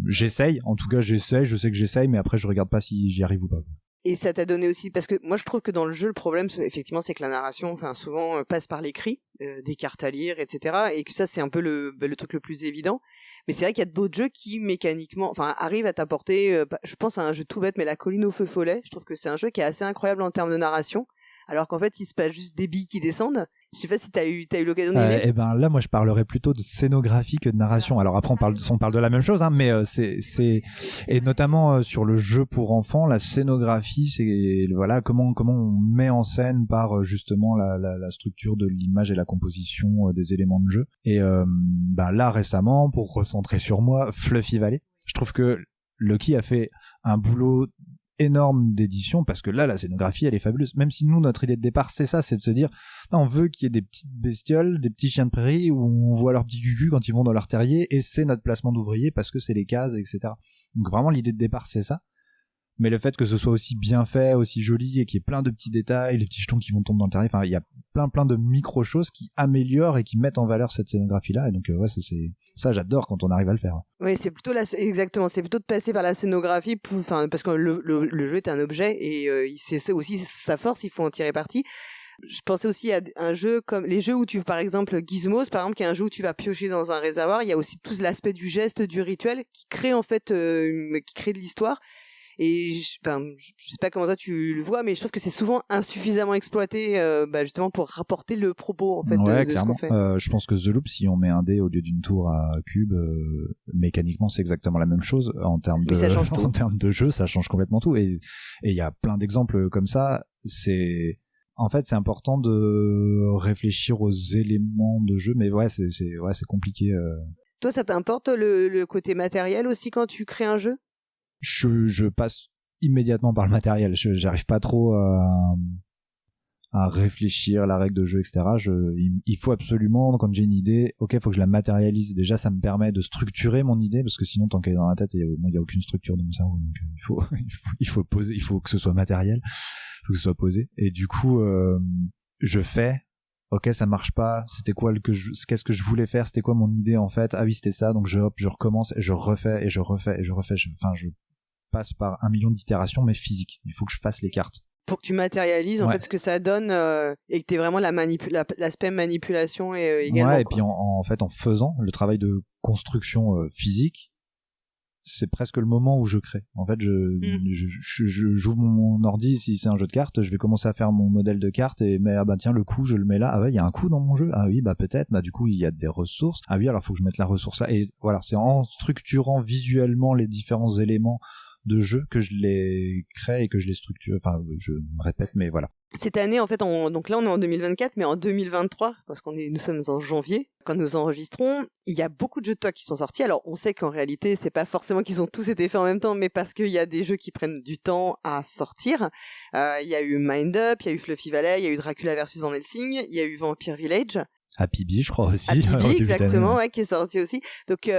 J'essaye, en tout cas, je sais que j'essaye, mais après, je regarde pas si j'y arrive ou pas. Et ça t'a donné aussi, parce que moi je trouve que dans le jeu le problème effectivement c'est que la narration souvent passe par l'écrit, des cartes à lire, etc. Et que ça c'est un peu le truc le plus évident. Mais c'est vrai qu'il y a d'autres jeux qui mécaniquement arrivent à t'apporter, je pense à un jeu tout bête mais La Colline au feu follet, je trouve que c'est un jeu qui est assez incroyable en termes de narration, alors qu'en fait il se passe juste des billes qui descendent. Je sais pas si t'as eu l'occasion d'y aller. Eh ben là, moi, je parlerais plutôt de scénographie que de narration. Alors après, on parle de la même chose, hein, mais c'est et notamment sur le jeu pour enfants, la scénographie, c'est voilà comment on met en scène par justement la structure de l'image et la composition des éléments de jeu. Et là récemment, pour recentrer sur moi, Fluffy Valley, je trouve que Lucky a fait un boulot énorme d'édition, parce que là la scénographie elle est fabuleuse, même si nous notre idée de départ c'est ça, c'est de se dire non, on veut qu'il y ait des petites bestioles, des petits chiens de prairie où on voit leur petit cucu quand ils vont dans leur terrier, et c'est notre placement d'ouvrier parce que c'est les cases, etc. Donc vraiment l'idée de départ c'est ça, mais le fait que ce soit aussi bien fait, aussi joli, et qu'il y ait plein de petits détails, les petits jetons qui vont tomber dans le terrier, enfin il y a plein de micro choses qui améliorent et qui mettent en valeur cette scénographie là, et donc ouais, ça j'adore quand on arrive à le faire. Oui, c'est plutôt exactement, c'est plutôt de passer par la scénographie parce que le jeu est un objet et c'est aussi sa force, il faut en tirer parti. Je pensais aussi à un jeu comme les jeux où par exemple Gizmos, par exemple, qui est un jeu où tu vas piocher dans un réservoir, il y a aussi tout l'aspect du geste, du rituel qui crée en fait qui crée de l'histoire. Et je sais pas comment toi tu le vois, mais je trouve que c'est souvent insuffisamment exploité, justement pour rapporter le propos en fait de ce qu'on fait. Je pense que The Loop, si on met un dé au lieu d'une tour à cube, mécaniquement c'est exactement la même chose en termes de jeu, ça change complètement tout. Et il y a plein d'exemples comme ça. C'est important de réfléchir aux éléments de jeu, mais ouais, c'est compliqué. Toi, ça t'importe le côté matériel aussi quand tu crées un jeu? Je passe immédiatement par le matériel. J'arrive pas trop à réfléchir la règle de jeu, etc. Il faut absolument, quand j'ai une idée, ok, faut que je la matérialise. Déjà, ça me permet de structurer mon idée, parce que sinon, tant qu'elle est dans la tête, il y a aucune structure dans mon cerveau. Donc, il faut poser, il faut que ce soit matériel, il faut que ce soit posé. Et du coup, je fais. Ok, ça marche pas. C'était quoi qu'est-ce que je voulais faire? C'était quoi mon idée en fait? Ah oui, c'était ça. Donc je recommence et je refais et je refais et je refais. Je passe par 1 million d'itérations, mais physiques. Il faut que je fasse les cartes. Pour que tu matérialises en fait ce que ça donne et que t'aies vraiment l'aspect manipulation également. Ouais, et puis en fait en faisant le travail de construction physique, c'est presque le moment où je crée. En fait, j'ouvre mon ordi, si c'est un jeu de cartes, je vais commencer à faire mon modèle de carte mais tiens, le coup, je le mets là. Ah ouais, il y a un coup dans mon jeu. Ah oui, peut-être. Du coup, il y a des ressources. Ah oui, alors faut que je mette la ressource là. Et voilà, c'est en structurant visuellement les différents éléments de jeu que je les crée et que je les structure. Enfin, je me répète, mais voilà. Cette année, en fait, donc là, on est en 2024, mais en 2023, parce nous sommes en janvier, quand nous enregistrons, il y a beaucoup de jeux de toit qui sont sortis. Alors, on sait qu'en réalité, c'est pas forcément qu'ils ont tous été faits en même temps, mais parce qu'il y a des jeux qui prennent du temps à sortir. Il y a eu Mind Up, il y a eu Fluffy Valley, il y a eu Dracula vs Van Helsing, il y a eu Vampire Village. Happy Bee, je crois aussi. Happy Bee, exactement, ouais, qui est sorti aussi. Donc,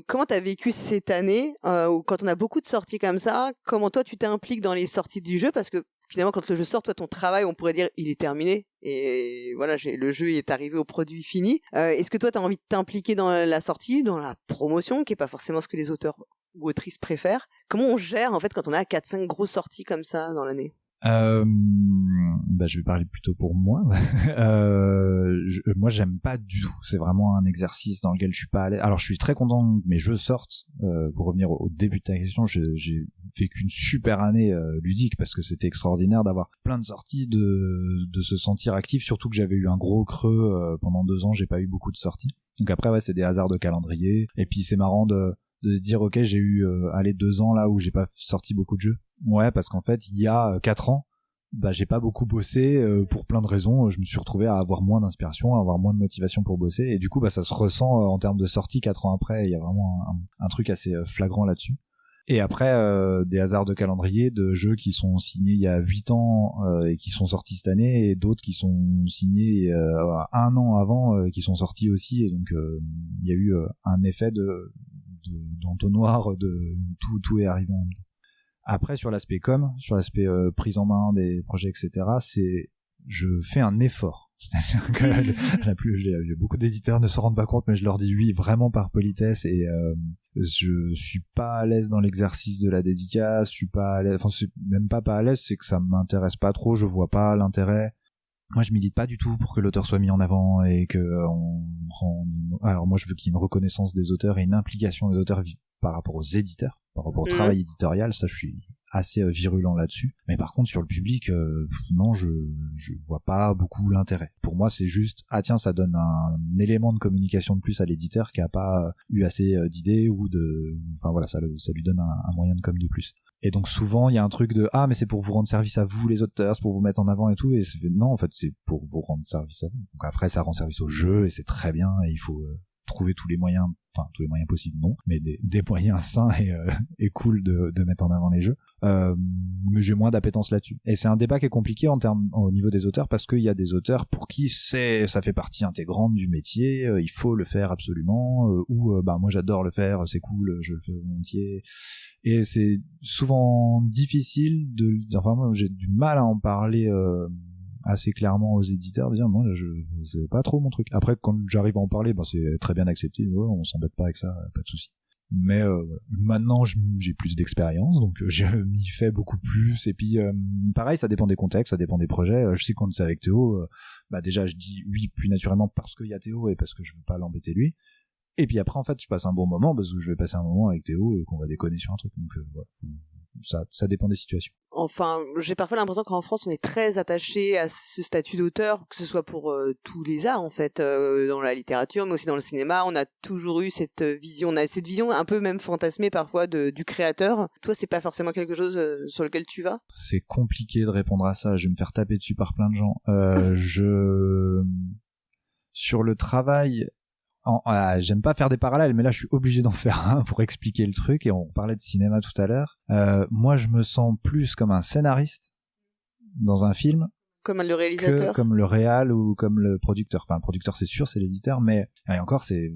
comment t'as vécu cette année, quand on a beaucoup de sorties comme ça? Comment toi, tu t'impliques dans les sorties du jeu? Parce que finalement, quand le jeu sort, toi, ton travail, on pourrait dire, il est terminé. Et voilà, le jeu est arrivé au produit fini. Est-ce que toi, t'as envie de t'impliquer dans la sortie, dans la promotion, qui est pas forcément ce que les auteurs ou autrices préfèrent? Comment on gère, en fait, quand on a 4-5 grosses sorties comme ça dans l'année? Je vais parler plutôt pour moi. Moi, j'aime pas du tout. C'est vraiment un exercice dans lequel je suis pas à l'aise. Alors, je suis très content que mes jeux sortent. Pour revenir au début de ta question, j'ai vécu une super année ludique, parce que c'était extraordinaire d'avoir plein de sorties, de se sentir actif. Surtout que j'avais eu un gros creux pendant 2 ans. J'ai pas eu beaucoup de sorties. Donc après, ouais, c'est des hasards de calendrier. Et puis c'est marrant de se dire, ok, j'ai eu 2 ans là où j'ai pas sorti beaucoup de jeux. Ouais, parce qu'en fait, il y a 4 ans, j'ai pas beaucoup bossé pour plein de raisons. Je me suis retrouvé à avoir moins d'inspiration, à avoir moins de motivation pour bosser, et du coup, ça se ressent en termes de sortie 4 ans après. Il y a vraiment un truc assez flagrant là-dessus. Et après, des hasards de calendrier, de jeux qui sont signés il y a 8 ans et qui sont sortis cette année, et d'autres qui sont signés 1 an avant qui sont sortis aussi. Et donc, il y a eu un effet d'entonnoir, tout est arrivé en même temps. Après, sur l'aspect sur l'aspect prise en main des projets, etc., je fais un effort. C'est-à-dire que beaucoup d'éditeurs ne se rendent pas compte, mais je leur dis oui, vraiment par politesse, et je suis pas à l'aise dans l'exercice de la dédicace, je suis pas à l'aise, enfin, c'est même pas à l'aise, c'est que ça m'intéresse pas trop, je vois pas l'intérêt. Moi, je milite pas du tout pour que l'auteur soit mis en avant et alors moi, je veux qu'il y ait une reconnaissance des auteurs et une implication des auteurs par rapport aux éditeurs, par rapport au travail éditorial. Ça, je suis assez virulent là-dessus. Mais par contre, sur le public, non, je vois pas beaucoup l'intérêt. Pour moi, c'est juste, ah tiens, ça donne un élément de communication de plus à l'éditeur qui a pas eu assez d'idées enfin voilà, ça lui donne un moyen de com de plus. Et donc souvent, il y a un truc de, ah, mais c'est pour vous rendre service à vous, les auteurs, c'est pour vous mettre en avant et tout. Et non, en fait, c'est pour vous rendre service à vous. Donc après, ça rend service au jeu et c'est très bien et il faut trouver tous les moyens possibles, non, mais des moyens sains et cool de mettre en avant les jeux. Mais j'ai moins d'appétence là-dessus. Et c'est un débat qui est compliqué au niveau des auteurs parce qu'il y a des auteurs pour qui ça fait partie intégrante du métier, il faut le faire absolument, ou moi j'adore le faire, c'est cool, je le fais volontiers. Et c'est souvent difficile enfin moi j'ai du mal à en parler assez clairement aux éditeurs, de dire moi c'est pas trop mon truc. Après quand j'arrive à en parler, c'est très bien accepté, on s'embête pas avec ça, pas de souci. Mais maintenant j'ai plus d'expérience, donc je m'y fais beaucoup plus. Et puis pareil, ça dépend des contextes, ça dépend des projets. Je sais quand c'est avec Théo, déjà je dis oui plus naturellement parce qu'il y a Théo et parce que je veux pas l'embêter lui. Et puis après en fait je passe un bon moment parce que je vais passer un moment avec Théo et qu'on va déconner sur un truc. Donc voilà, ça dépend des situations. Enfin, j'ai parfois l'impression qu'en France, on est très attaché à ce statut d'auteur, que ce soit pour tous les arts, en fait, dans la littérature, mais aussi dans le cinéma. On a toujours eu cette vision, un peu même fantasmée parfois du créateur. Toi, c'est pas forcément quelque chose sur lequel tu vas ? C'est compliqué de répondre à ça. Je vais me faire taper dessus par plein de gens. Sur le travail... j'aime pas faire des parallèles, mais là je suis obligé d'en faire un pour expliquer le truc, et on parlait de cinéma tout à l'heure. Moi je me sens plus comme un scénariste dans un film, comme le réalisateur, que comme le réal ou comme le producteur. Enfin le producteur c'est sûr, c'est l'éditeur, mais et encore c'est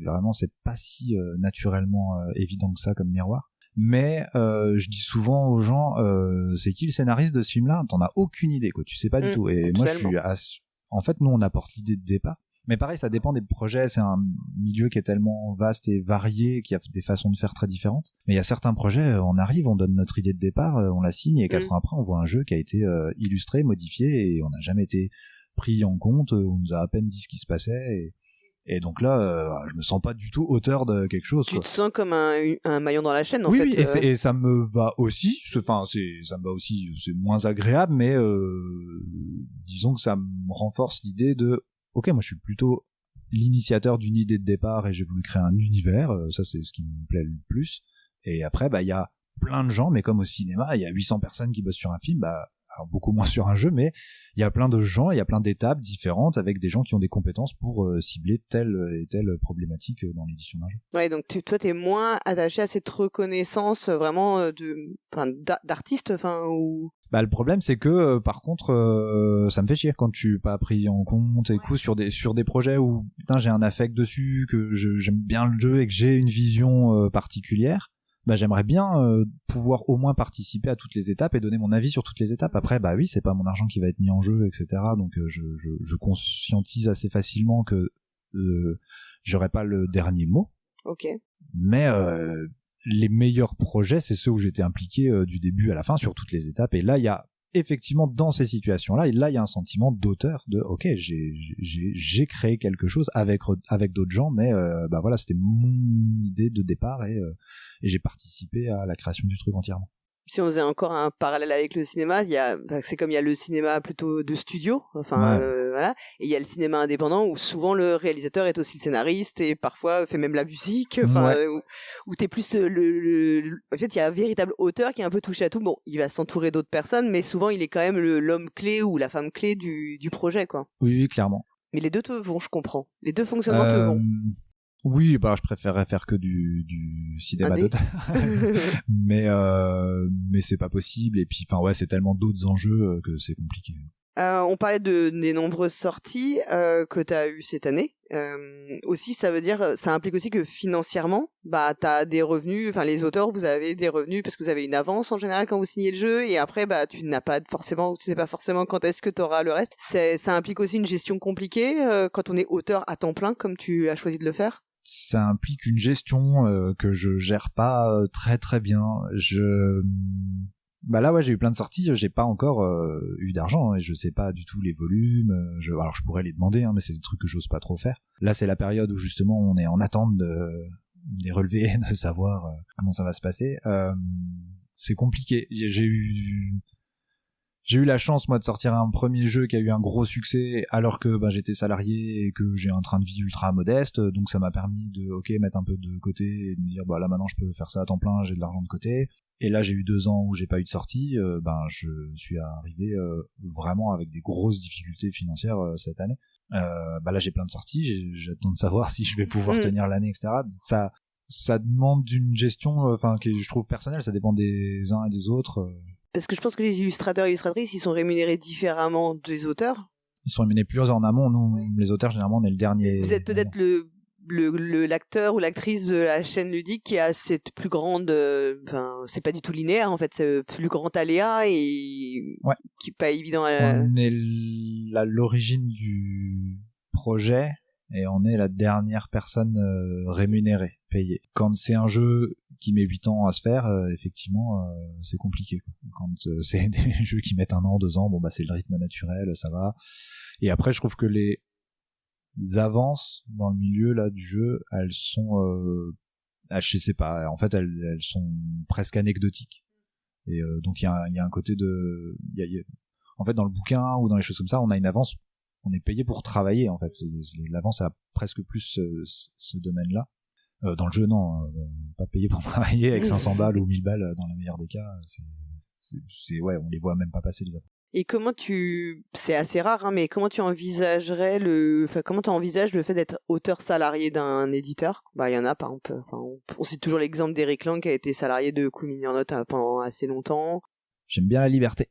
pas si naturellement évident que ça comme miroir. Mais je dis souvent aux gens, c'est qui le scénariste de ce film-là ? T'en as aucune idée, quoi. Tu sais pas du tout. Et moi je suis en fait nous on apporte l'idée de départ. Mais pareil, ça dépend des projets, c'est un milieu qui est tellement vaste et varié qu'il y a des façons de faire très différentes. Mais il y a certains projets, on arrive, on donne notre idée de départ, on la signe, et 4 ans après, on voit un jeu qui a été illustré, modifié, et on n'a jamais été pris en compte, on nous a à peine dit ce qui se passait, et donc là, je me sens pas du tout auteur de quelque chose. Tu te sens comme un maillon dans la chaîne, en fait. Oui, et ça me va aussi, ça me va aussi, c'est moins agréable, mais disons que ça me renforce l'idée de ok, moi je suis plutôt l'initiateur d'une idée de départ et j'ai voulu créer un univers, ça c'est ce qui me plaît le plus. Et après, il y a plein de gens, mais comme au cinéma, il y a 800 personnes qui bossent sur un film, alors beaucoup moins sur un jeu, mais il y a plein de gens, il y a plein d'étapes différentes avec des gens qui ont des compétences pour cibler telle et telle problématique dans l'édition d'un jeu. Ouais, donc toi t'es moins attaché à cette reconnaissance vraiment d'artiste, ou... Le problème c'est que par contre ça me fait chier quand tu pas pris en compte et coup sur des projets où putain j'ai un affect dessus, que j'aime bien le jeu et que j'ai une vision particulière. J'aimerais bien pouvoir au moins participer à toutes les étapes et donner mon avis sur toutes les étapes. Après oui, c'est pas mon argent qui va être mis en jeu, etc. Donc je conscientise assez facilement que j'aurai pas le dernier mot. Ok. Mais les meilleurs projets, c'est ceux où j'étais impliqué du début à la fin sur toutes les étapes. Et là, il y a effectivement dans ces situations-là, il y a un sentiment d'auteur de ok, j'ai créé quelque chose avec d'autres gens, mais voilà, c'était mon idée de départ et j'ai participé à la création du truc entièrement. Si on faisait encore un parallèle avec le cinéma, c'est comme il y a le cinéma plutôt de studio, voilà, et il y a le cinéma indépendant où souvent le réalisateur est aussi le scénariste et parfois fait même la musique, où t'es plus en fait il y a un véritable auteur qui est un peu touché à tout. Bon, il va s'entourer d'autres personnes, mais souvent il est quand même l'homme clé ou la femme clé du projet, quoi. Oui, clairement. Mais les deux te vont, je comprends. Les deux fonctionnements te vont. Oui, je préférerais faire que du cinéma d'auteur. mais c'est pas possible. Et puis, c'est tellement d'autres enjeux que c'est compliqué. On parlait des nombreuses sorties que t'as eues cette année. Aussi, ça implique aussi que financièrement, t'as des revenus. Enfin, les auteurs, vous avez des revenus parce que vous avez une avance en général quand vous signez le jeu, et après, tu sais pas forcément quand est-ce que t'auras le reste. Ça implique aussi une gestion compliquée quand on est auteur à temps plein, comme tu as choisi de le faire. Ça implique une gestion que je gère pas très très bien. Là j'ai eu plein de sorties, j'ai pas encore eu d'argent et je sais pas du tout les volumes. Alors je pourrais les demander, mais c'est des trucs que j'ose pas trop faire. Là c'est la période où justement on est en attente de les relevés, de savoir comment ça va se passer. c'est compliqué. J'ai eu la chance, moi, de sortir un premier jeu qui a eu un gros succès alors que j'étais salarié et que j'ai un train de vie ultra modeste. Donc ça m'a permis de mettre un peu de côté et de me dire là maintenant je peux faire ça à temps plein, j'ai de l'argent de côté. Et là j'ai eu 2 ans où j'ai pas eu de sortie. Je suis arrivé vraiment avec des grosses difficultés financières cette année. Là j'ai plein de sorties, j'attends de savoir si je vais pouvoir tenir l'année, etc. Ça demande une gestion qui je trouve personnelle, ça dépend des uns et des autres. Parce que je pense que les illustrateurs et illustratrices, ils sont rémunérés différemment des auteurs. Ils sont rémunérés plus en amont. Nous, les auteurs, généralement, on est le dernier. Vous êtes peut-être l'acteur ou l'actrice de la chaîne ludique qui a cette plus grande... c'est pas du tout linéaire, en fait. C'est plus grand aléa et qui est pas évident à... On est l'origine du projet et on est la dernière personne rémunérée, payée. Quand c'est un jeu qui met 8 ans à se faire, effectivement, c'est compliqué. Quand c'est des jeux qui mettent 1 an, 2 ans, c'est le rythme naturel, ça va. Et après, je trouve que les avances dans le milieu là du jeu, elles sont, je sais pas, en fait, elles sont presque anecdotiques. Et donc il y a un côté de, en fait, dans le bouquin ou dans les choses comme ça, on a une avance, on est payé pour travailler. En fait, l'avance a presque plus ce domaine-là. Dans le jeu, non, pas payé pour travailler avec 500 balles ou 1000 balles dans le meilleur des cas. On les voit même pas passer les affaires. Et c'est assez rare, hein, mais comment tu envisagerais comment tu envisages le fait d'être auteur salarié d'un éditeur? Il y en a, par exemple, on cite toujours l'exemple d'Eric Lang qui a été salarié de Cool Mini en Note pendant assez longtemps. J'aime bien la liberté.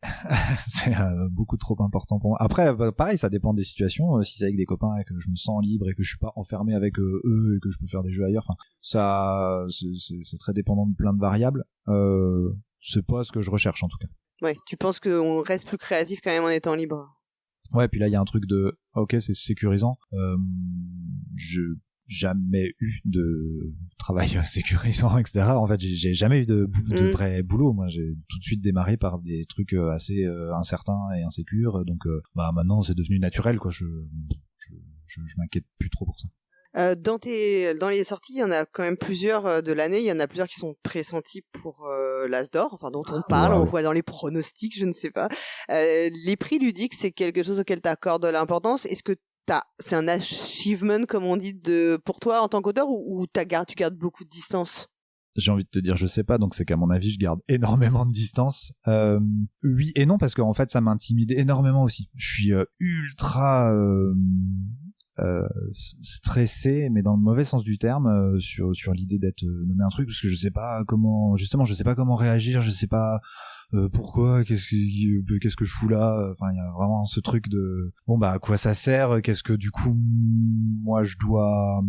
C'est beaucoup trop important pour moi. Après, pareil, ça dépend des situations. Si c'est avec des copains et que je me sens libre et que je suis pas enfermé avec eux et que je peux faire des jeux ailleurs, ça, c'est très dépendant de plein de variables. C'est pas ce que je recherche en tout cas. Ouais, tu penses qu'on reste plus créatif quand même en étant libre? Ouais, puis là, il y a un truc de, c'est sécurisant. Jamais eu de travail sécurisant, etc. En fait, j'ai jamais eu de vrai boulot. Moi, j'ai tout de suite démarré par des trucs assez incertains et insécures. Donc, maintenant, c'est devenu naturel, quoi. Je m'inquiète plus trop pour ça. Dans les sorties, il y en a quand même plusieurs de l'année. Il y en a plusieurs qui sont pressentis pour l'As d'Or, dont on parle, on voit dans les pronostics, je ne sais pas. Les prix ludiques, c'est quelque chose auquel tu accordes de l'importance. Est-ce que c'est un achievement, comme on dit, pour toi en tant qu'auteur, ou tu gardes beaucoup de distance? J'ai envie de te dire, je sais pas, donc c'est qu'à mon avis, je garde énormément de distance. Oui et non, parce qu'en fait, ça m'intimide énormément aussi. Je suis ultra stressé, mais dans le mauvais sens du terme, sur l'idée d'être nommé un truc, parce que je sais pas comment réagir, je sais pas pourquoi, qu'est-ce que je fous là. Enfin, il y a vraiment ce truc de à quoi ça sert, qu'est-ce que du coup moi je dois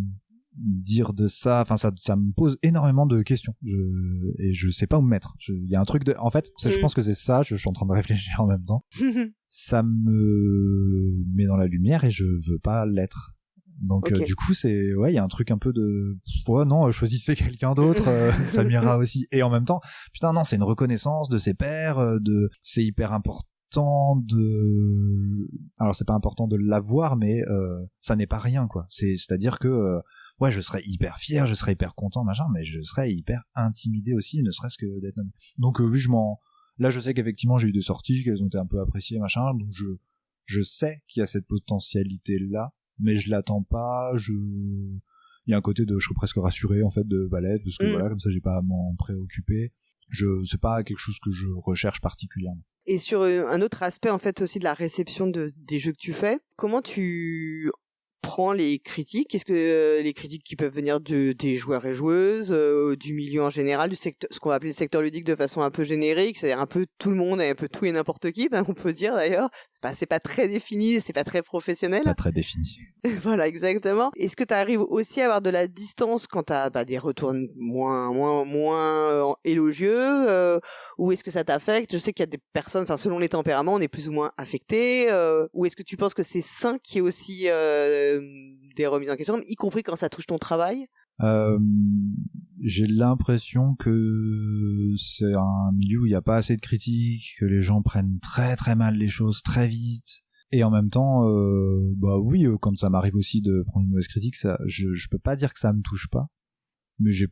dire de ça. Enfin, ça me pose énormément de questions et je sais pas où me mettre. Il y a un truc en fait, je pense que c'est ça, je suis en train de réfléchir en même temps. Ça me met dans la lumière et je veux pas l'être. Donc du coup il y a un truc un peu de non, choisissez quelqu'un d'autre, ça m'ira aussi. Et en même temps, putain non, c'est une reconnaissance de ses pairs, c'est hyper important alors c'est pas important de l'avoir, mais ça n'est pas rien, quoi. C'est-à-dire que je serais hyper fier, je serais hyper content, machin, mais je serais hyper intimidé aussi, ne serait-ce que d'être nommé. Donc oui, là je sais qu'effectivement j'ai eu des sorties, qu'elles ont été un peu appréciées, machin, donc je sais qu'il y a cette potentialité là, mais je l'attends pas. Il y a un côté de je serais presque rassuré en fait de Valette, parce que comme ça j'ai pas à m'en préoccuper. C'est pas quelque chose que je recherche particulièrement. Et sur un autre aspect en fait aussi de la réception des jeux que tu fais, comment tu prends les critiques? Est-ce que les critiques qui peuvent venir des joueurs et joueuses, du milieu en général, du secteur, ce qu'on va appeler le secteur ludique de façon un peu générique, c'est-à-dire un peu tout le monde et un peu tout et n'importe qui, on peut dire d'ailleurs, c'est pas très défini, c'est pas très professionnel. Pas très défini. Voilà, exactement. Est-ce que tu arrives aussi à avoir de la distance quand tu as des retours moins élogieux, ou est-ce que ça t'affecte? Je sais qu'il y a des personnes, selon les tempéraments, on est plus ou moins affecté, ou est-ce que tu penses que c'est sain qu'il y ait aussi des remises en question, y compris quand ça touche ton travail? J'ai l'impression que c'est un milieu où il n'y a pas assez de critiques, que les gens prennent très très mal les choses très vite. Et en même temps, quand ça m'arrive aussi de prendre une mauvaise critique, je peux pas dire que ça me touche pas, mais j'ai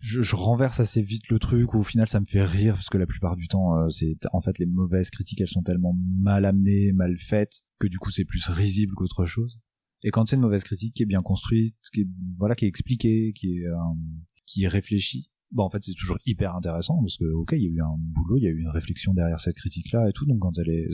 je renverse assez vite le truc, ou au final ça me fait rire, parce que la plupart du temps, c'est en fait les mauvaises critiques, elles sont tellement mal amenées, mal faites, que du coup c'est plus risible qu'autre chose. Et quand c'est une mauvaise critique qui est bien construite, qui est expliquée, qui est réfléchie, en fait c'est toujours hyper intéressant, parce que ok, il y a eu un boulot, il y a eu une réflexion derrière cette critique là et tout, donc quand elle est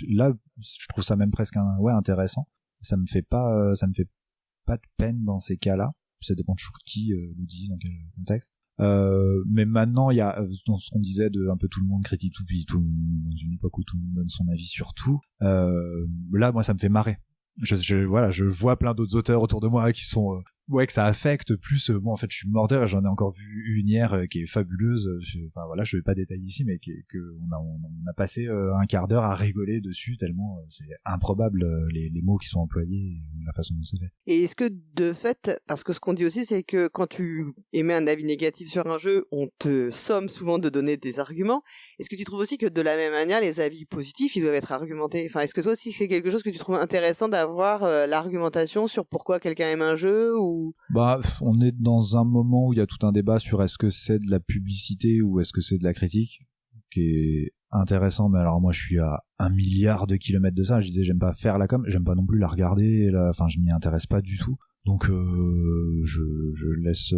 là, je trouve ça même presque intéressant. Ça me fait pas de peine dans ces cas-là. Ça dépend toujours qui le dit, dans quel contexte. Mais maintenant, il y a dans ce qu'on disait de un peu tout le monde critique tout, puis tout le monde, dans une époque où tout le monde donne son avis sur tout. Là, moi, ça me fait marrer. Je vois plein d'autres auteurs autour de moi qui sont que ça affecte plus. Moi, en fait, je suis morteur et j'en ai encore vu une hier qui est fabuleuse. Je vais pas détailler ici, mais on a passé un quart d'heure à rigoler dessus tellement c'est improbable les mots qui sont employés, et la façon dont c'est fait. Et est-ce que de fait, parce que ce qu'on dit aussi, c'est que quand tu émets un avis négatif sur un jeu, on te somme souvent de donner des arguments. Est-ce que tu trouves aussi que de la même manière, les avis positifs, ils doivent être argumentés? Enfin, est-ce que toi aussi c'est quelque chose que tu trouves intéressant d'avoir l'argumentation sur pourquoi quelqu'un aime un jeu ou... On est dans un moment où il y a tout un débat sur est-ce que c'est de la publicité ou est-ce que c'est de la critique, qui est intéressant, mais alors moi je suis à 1 milliard de kilomètres de ça. Je disais, j'aime pas faire la com, j'aime pas non plus la regarder, je m'y intéresse pas du tout. Donc je laisse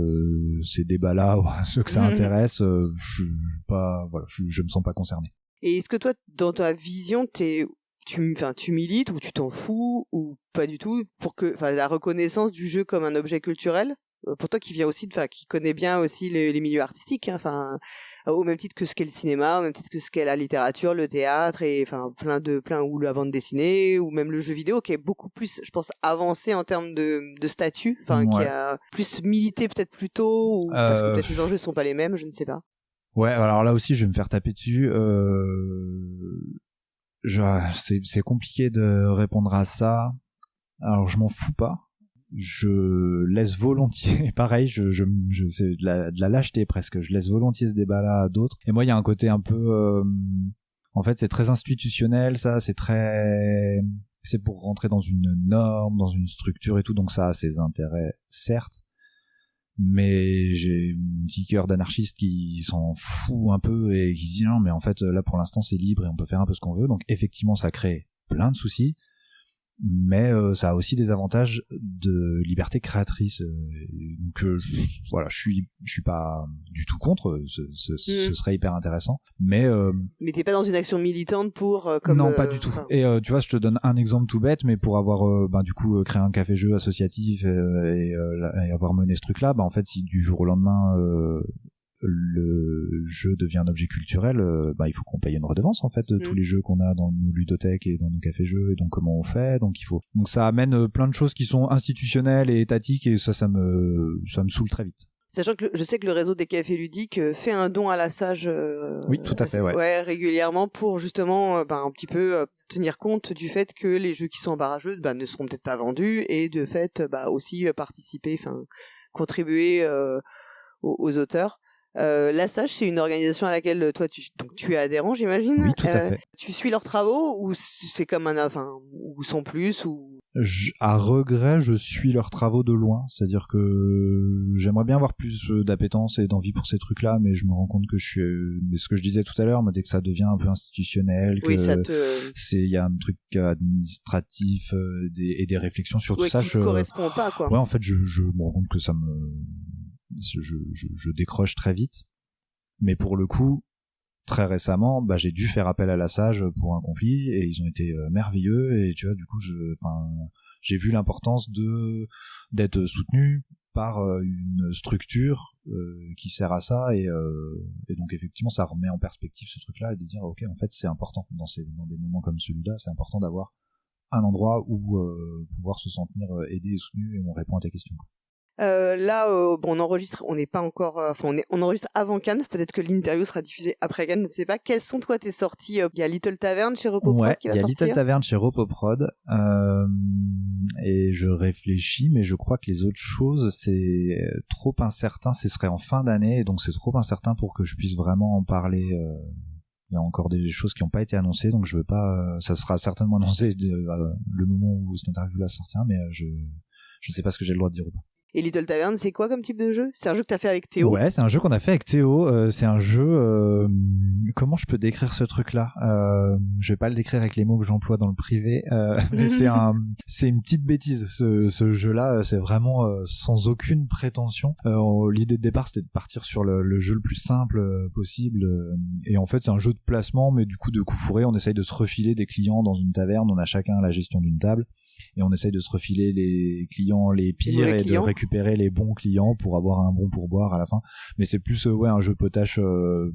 ces débats-là à ceux que ça intéresse. Je me sens pas concerné. Et est-ce que toi, dans ta vision, tu milites ou tu t'en fous ou pas du tout pour que la reconnaissance du jeu comme un objet culturel, pour toi qui vient aussi qui connaît bien aussi les milieux artistiques, au même titre que ce qu'est le cinéma, au même titre que ce qu'est la littérature, le théâtre et plein ou la bande dessinée ou même le jeu vidéo qui est beaucoup plus, je pense, avancé en termes de statut, qui a plus milité peut-être plus tôt ou parce que peut-être les enjeux sont pas les mêmes, je ne sais pas. Ouais, alors là aussi je vais me faire taper dessus. C'est compliqué de répondre à ça. Alors je m'en fous pas. Je laisse volontiers, pareil, c'est de la lâcheté presque. Je laisse volontiers ce débat-là à d'autres. Et moi, il y a un côté un peu, en fait, c'est très institutionnel, ça. C'est pour rentrer dans une norme, dans une structure et tout. Donc ça a ses intérêts, certes. Mais j'ai un petit cœur d'anarchiste qui s'en fout un peu et qui se dit non, mais en fait, là, pour l'instant, c'est libre et on peut faire un peu ce qu'on veut. Donc effectivement, ça crée plein de soucis. Mais ça a aussi des avantages de liberté créatrice. Donc je suis pas du tout contre. Ce serait hyper intéressant. Mais t'es pas dans une action militante pour non, pas du tout. Et tu vois, je te donne un exemple tout bête, mais pour avoir créé un café-jeu associatif et avoir mené ce truc-là, en fait, si du jour au lendemain le jeu devient un objet culturel, il faut qu'on paye une redevance en fait de tous les jeux qu'on a dans nos ludothèques et dans nos cafés-jeux, et donc comment on fait, donc ça amène plein de choses qui sont institutionnelles et étatiques, et ça me saoule très vite. Sachant que je sais que le réseau des cafés ludiques fait un don à la Sage oui, tout à fait, ouais, régulièrement pour justement un petit peu tenir compte du fait que les jeux qui sont embarrasseux ne seront peut-être pas vendus, et de fait aussi participer, contribuer aux auteurs. La Sage, c'est une organisation à laquelle toi tu es adhérent, j'imagine. Oui, tout à fait. Tu suis leurs travaux ou c'est comme ou sans plus ou... À regret, je suis leurs travaux de loin, c'est-à-dire que j'aimerais bien avoir plus d'appétence et d'envie pour ces trucs-là, mais je me rends compte que mais ce que je disais tout à l'heure, dès que ça devient un peu institutionnel, oui, il y a un truc administratif et des réflexions sur tout ça, qui ne correspond pas, quoi. Ouais, en fait, je me rends compte que je décroche très vite. Mais pour le coup, très récemment, j'ai dû faire appel à la Sage pour un conflit, et ils ont été merveilleux, et tu vois, du coup, j'ai vu l'importance d'être soutenu par une structure qui sert à ça, et donc effectivement, ça remet en perspective ce truc-là, et de dire, ok, en fait, c'est important dans des moments comme celui-là, c'est important d'avoir un endroit où pouvoir se sentir aidé et soutenu, et on répond à tes questions. Là, on enregistre, on n'est pas encore, on enregistre avant Cannes. Peut-être que l'interview sera diffusée après Cannes, je ne sais pas. Quelles sont tes sorties? Il y a Little Tavern chez Repoprod qui va sortir. Il y a Little Tavern chez Repoprod, et je réfléchis, mais je crois que les autres choses, c'est trop incertain. Ce serait en fin d'année, donc c'est trop incertain pour que je puisse vraiment en parler. Il y a encore des choses qui n'ont pas été annoncées, donc je veux pas. Ça sera certainement annoncé le moment où cette interview là sortira, mais je sais pas ce que j'ai le droit de dire ou pas. Et Little Tavern, c'est quoi comme type de jeu? C'est un jeu que t'as fait avec Théo? Ouais, c'est un jeu qu'on a fait avec Théo. C'est un jeu... comment je peux décrire ce truc-là? Je vais pas le décrire avec les mots que j'emploie dans le privé. Mais c'est une petite bêtise. Ce jeu-là, c'est vraiment sans aucune prétention. L'idée de départ, c'était de partir sur le jeu le plus simple possible. Et en fait, c'est un jeu de placement, mais du coup, de coup fourré, on essaye de se refiler des clients dans une taverne. On a chacun la gestion d'une table. Et on essaye de se refiler les clients les pires et de récupérer les bons clients pour avoir un bon pourboire à la fin. Mais c'est plus un jeu potache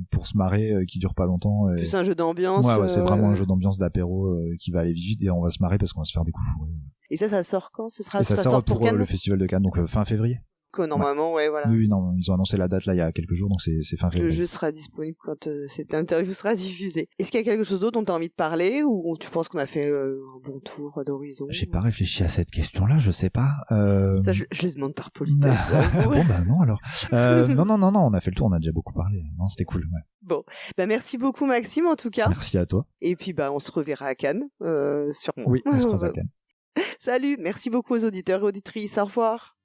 pour se marrer qui dure pas longtemps. Et... Plus un jeu d'ambiance. Ouais, c'est vraiment un jeu d'ambiance d'apéro qui va aller vite et on va se marrer parce qu'on va se faire des coups fourrés. Et ça sort quand? Ça sort pour le Festival de Cannes, donc fin février. Normalement, ouais, voilà. Oui, non, ils ont annoncé la date là il y a quelques jours, donc c'est fin février. Le jeu sera disponible quand cette interview sera diffusée. Est-ce qu'il y a quelque chose d'autre dont tu as envie de parler ou tu penses qu'on a fait un bon tour d'horizon? J'ai pas réfléchi à cette question-là, je sais pas. Ça, je le demande par politesse. Bon, bah non alors. Non, on a fait le tour, on a déjà beaucoup parlé. Non, c'était cool. Ouais. Bon, merci beaucoup Maxime en tout cas. Merci à toi. Et puis on se reverra à Cannes, sûrement. Oui, on se croise à Cannes. Salut, merci beaucoup aux auditeurs et auditrices. Au revoir.